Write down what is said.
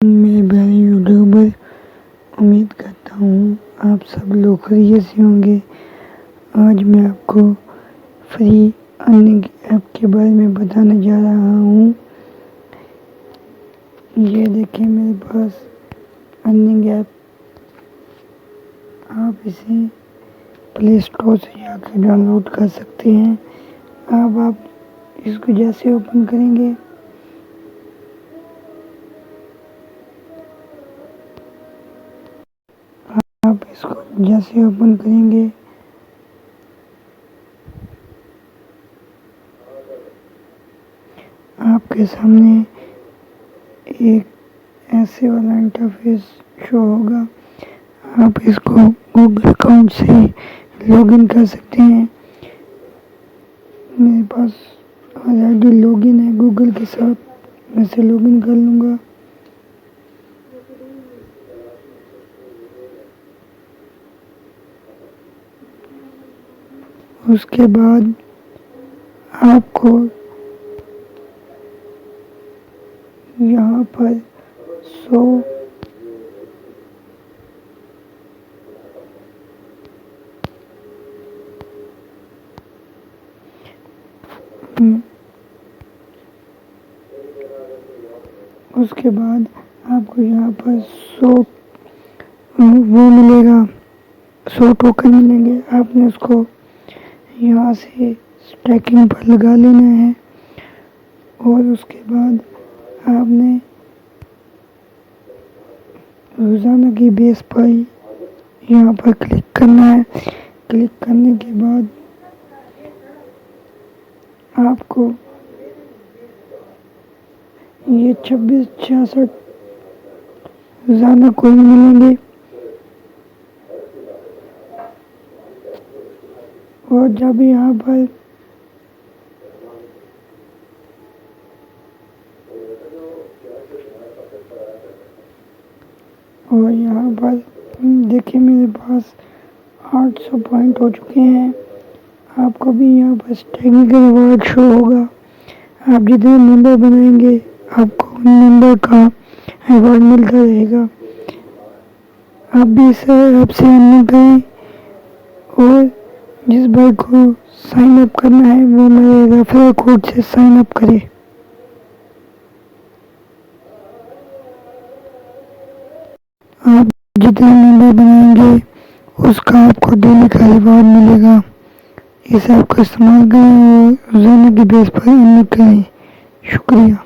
मैं भाई यूट्यूबर उम्मीद करता हूँ आप सब लोग खैरियत से होंगे। आज मैं आपको फ्री अर्निंग ऐप के बारे में बताने जा रहा हूँ। ये देखिए मेरे पास अर्निंग ऐप। आप इसे प्ले स्टोर से जाकर डाउनलोड कर सकते हैं। अब आप इसको जैसे ओपन करेंगे आपके सामने एक ऐसे वाला इंटरफेस शो होगा। आप इसको गूगल अकाउंट से लॉगिन कर सकते हैं। मेरे पास ऑलरेडी लॉगिन है गूगल के साथ, मैं इसे लॉगिन कर लूँगा। उसके बाद आपको यहाँ पर 100 उसके बाद आपको यहाँ पर 100 वो मिलेगा, 100 टोकन मिलेंगे। आपने उसको यहाँ से स्टैकिंग पर लगा लेना है और उसके बाद आपने रोज़ाना की बेस पर यहाँ पर क्लिक करना है। क्लिक करने के बाद आपको ये 26-66 रोज़ाना कोइन मिलेंगे और जब यहाँ पर देखिए मेरे पास 800 पॉइंट हो चुके हैं। आपको भी यहाँ पर स्टैकिंग का रिवॉर्ड शो होगा। आप जितने नंबर बनाएंगे आपको उन नंबर का रिवॉर्ड मिलता रहेगा। आप भी इस ऐप से अर्निंग करें और जिस भाई को साइन अप करना है वो मेरे रेफरल कोड से साइन अप करे। आप जितने नंबर बनाएंगे उसका आपको डेली का रिवॉर्ड मिलेगा। इस ऐप का इस्तेमाल करें और रोज़ाना की बेस पर अर्निंग करें। शुक्रिया।